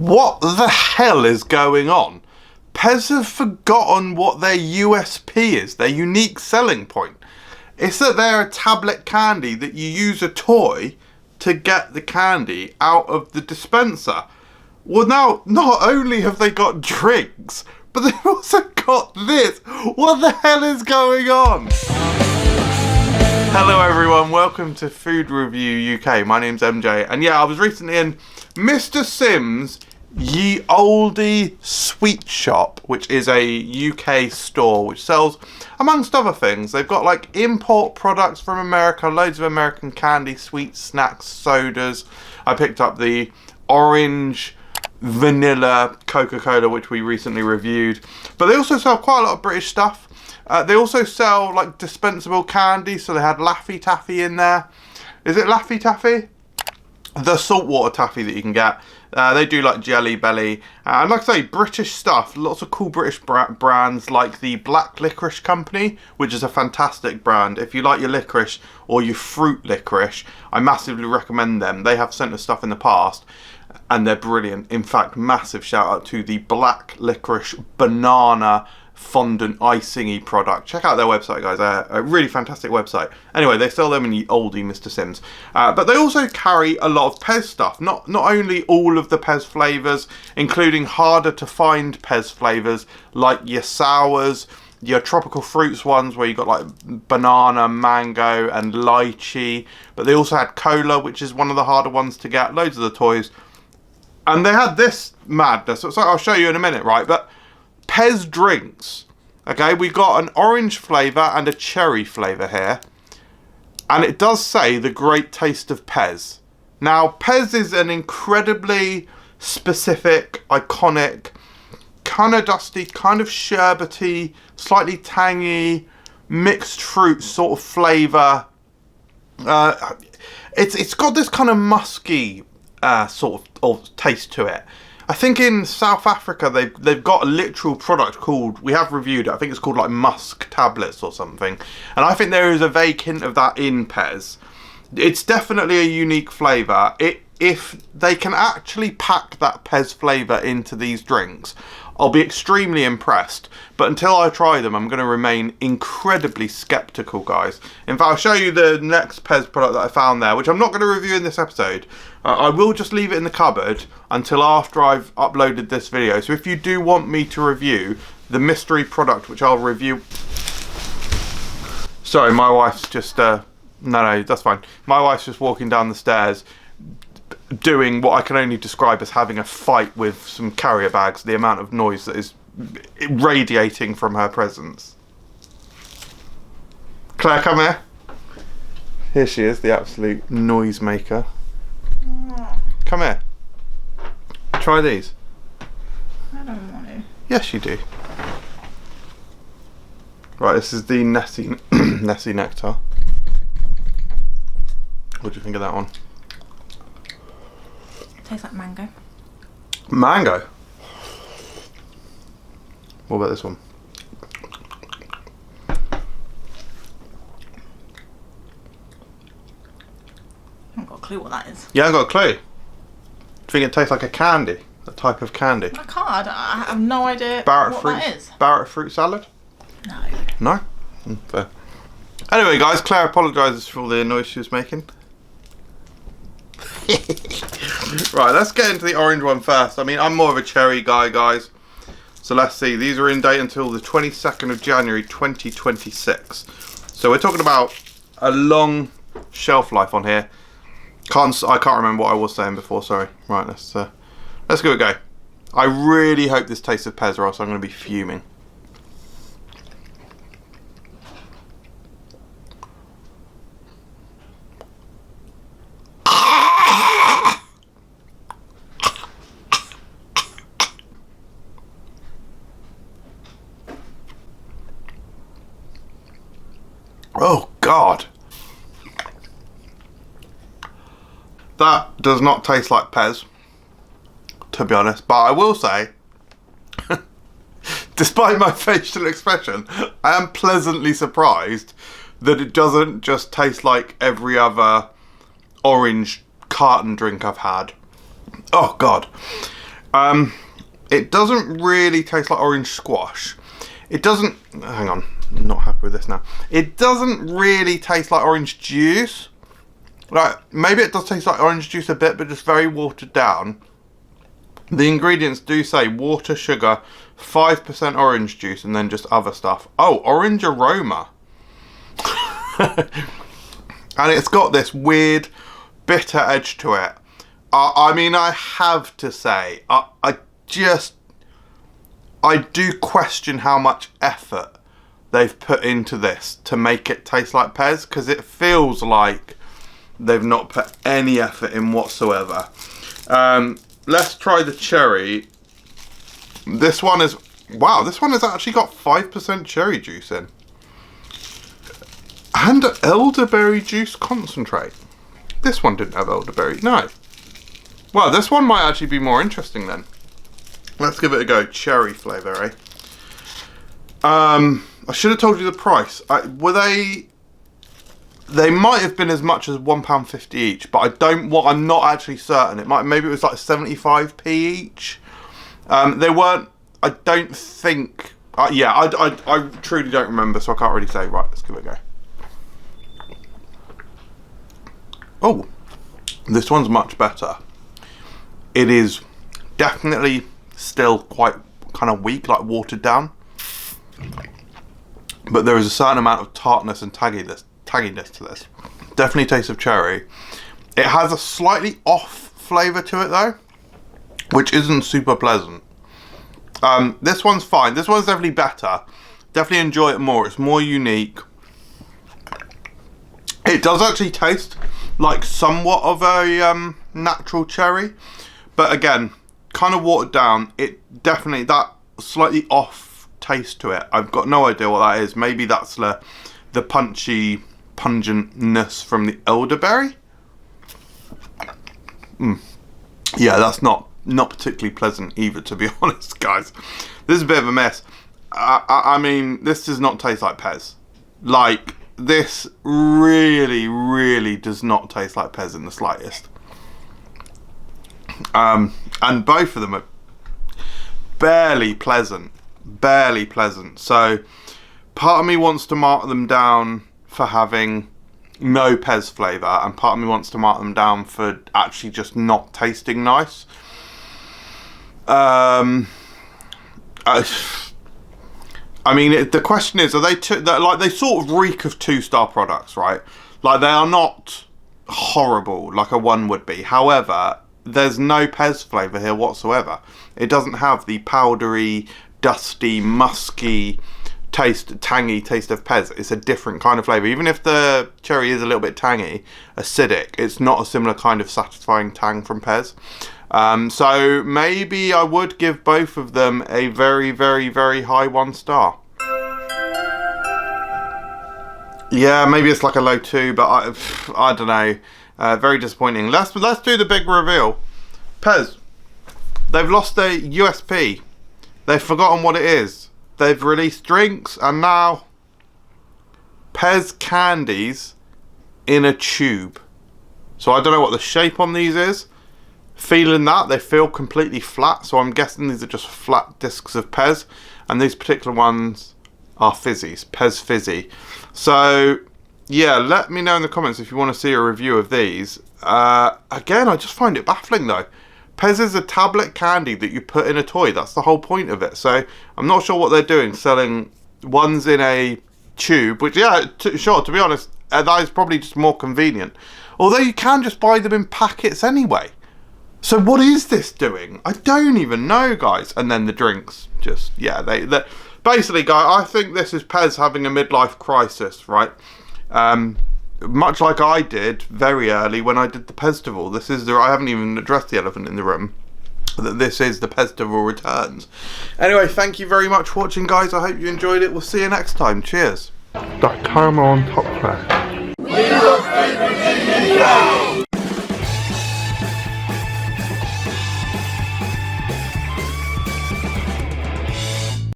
What the hell is going on? PEZ have forgotten what their USP is, their unique selling point. It's that they're a tablet candy that you use a toy to get the candy out of the dispenser. Well, now, not only have they got drinks, but they've also got this. What the hell is going on? Hello everyone, welcome to Food Review UK. My name's MJ, and yeah, I was recently in Mr. Sim's Ye Oldie Sweet Shop, which is a UK store which sells, amongst other things, they've got like import products from America, loads of American candy, sweets, snacks, sodas. I picked up the orange vanilla Coca-Cola, which we recently reviewed, but they also sell quite a lot of British stuff. They also sell like dispensable candy, so they had Laffy Taffy in there. Is it Laffy Taffy? The saltwater taffy that you can get. They do like Jelly Belly, and like I say, British stuff. Lots of cool British brands like the Black Licorice Company, which is a fantastic brand. If you like your licorice or your fruit licorice, I massively recommend them. They have sent us stuff in the past and they're brilliant. In fact, massive shout out to the Black Licorice Banana fondant icingy product. Check out their website, guys. A really fantastic website. Anyway, they sell them in the oldie Mr. Sim's, but they also carry a lot of PEZ stuff. Not only all of the PEZ flavours, including harder to find PEZ flavours like your sours, your tropical fruits ones where you got like banana, mango and lychee, but they also had cola, which is one of the harder ones to get. Loads of the toys, and they had this madness, so I'll show you in a minute, right? But PEZ Drinks, okay, we got an orange flavour and a cherry flavour here, and it does say the great taste of PEZ. Now, PEZ is an incredibly specific, iconic, kind of dusty, kind of sherbety, slightly tangy, mixed fruit sort of flavour. It's got this kind of musky sort of taste to it. I think in South Africa they've got a literal product called, we have reviewed it, I think it's called like musk tablets or something, and I think there is a vague hint of that in PEZ. It's definitely a unique flavour. If they can actually pack that PEZ flavour into these drinks, I'll be extremely impressed, but until I try them I'm going to remain incredibly sceptical, guys. In fact, I'll show you the next PEZ product that I found there, which I'm not going to review in this episode. I will just leave it in the cupboard until after I've uploaded this video. So if you do want me to review the mystery product, which I'll review... Sorry, my wife's just... No, that's fine. My wife's just walking down the stairs doing what I can only describe as having a fight with some carrier bags, the amount of noise that is radiating from her presence. Claire, come here. Here she is, the absolute noise maker. Come here. Try these. I don't want to. Yes, you do. Right, this is the Nessie Nessie Nectar. What do you think of that one? Tastes like mango. Mango? What about this one? I haven't got a clue what that is. Yeah, I got a clue. Do you think it tastes like a candy? A type of candy? I can't. I have no idea what that is. Barrett fruit salad? No. No? Fair. Anyway, guys, Claire apologises for all the noise she was making. Right, let's get into the orange one first. I mean, I'm more of a cherry guy, guys. So let's see. These are in date until the 22nd of January 2026. So we're talking about a long shelf life on here. I can't remember what I was saying before, sorry. Right, let's give it a go. I really hope this tastes of PEZ, or else I'm going to be fuming. Oh, God. That does not taste like PEZ, to be honest. But I will say, despite my facial expression, I am pleasantly surprised that it doesn't just taste like every other orange carton drink I've had. Oh, God. It doesn't really taste like orange squash. It doesn't, hang on, I'm not happy with this now. It doesn't really taste like orange juice. Like, maybe it does taste like orange juice a bit, but just very watered down. The ingredients do say water, sugar, 5% orange juice, and then just other stuff. Oh, orange aroma. And it's got this weird bitter edge to it. I mean, I have to say, I do question how much effort they've put into this to make it taste like PEZ, because it feels like they've not put any effort in whatsoever. Let's try the cherry. This one is, wow, this one has actually got 5% cherry juice in. And elderberry juice concentrate. This one didn't have elderberry, no. Well, this one might actually be more interesting then. Let's give it a go. Cherry flavour, eh? I should have told you the price. Were they... They might have been as much as £1.50 each, but I'm not actually certain. Maybe it was like 75p each. They weren't, I don't think, yeah, I truly don't remember, so I can't really say. Right, let's give it a go. Oh, this one's much better. It is definitely still quite kind of weak, like watered down. But there is a certain amount of tartness and tagginess to this. Definitely taste of cherry. It has a slightly off flavour to it though, which isn't super pleasant. This one's fine. This one's definitely better. Definitely enjoy it more. It's more unique. It does actually taste like somewhat of a natural cherry, but again, kind of watered down. It definitely, that slightly off taste to it. I've got no idea what that is. Maybe that's the punchy pungentness from the elderberry. Yeah, that's not particularly pleasant either, to be honest, guys. This is a bit of a mess. I mean, this does not taste like PEZ. Like, this really does not taste like PEZ in the slightest. And both of them are barely pleasant. So part of me wants to mark them down for having no PEZ flavour, and part of me wants to mark them down for actually just not tasting nice. I mean, the question is, are they like, they sort of reek of 2-star products, right? Like, they are not horrible like a 1 would be. However, there's no PEZ flavour here whatsoever. It doesn't have the powdery, dusty, musky tangy taste of PEZ. It's a different kind of flavour. Even if the cherry is a little bit tangy, acidic, it's not a similar kind of satisfying tang from PEZ. So maybe I would give both of them a very high 1 star. Yeah, maybe it's like a low 2, but I don't know. Very disappointing. Let's do the big reveal. PEZ, they've lost their USP. They've forgotten what it is. They've released drinks, and now PEZ candies in a tube. So I don't know what the shape on these is. Feeling that, they feel completely flat, so I'm guessing these are just flat discs of PEZ, and these particular ones are fizzies, PEZ Fizzy. So yeah, let me know in the comments if you want to see a review of these. Again, I just find it baffling though. PEZ is a tablet candy that you put in a toy. That's the whole point of it. So I'm not sure what they're doing, selling ones in a tube, which, yeah, sure, to be honest, that is probably just more convenient. Although you can just buy them in packets anyway. So what is this doing? I don't even know, guys. And then the drinks, just, yeah, they basically, guys, I think this is PEZ having a midlife crisis, right? Much like I did very early when I did the PEZtival. I haven't even addressed the elephant in the room. That this is the PEZtival returns. Anyway, thank you very much for watching, guys. I hope you enjoyed it. We'll see you next time. Cheers. That caramel on top there.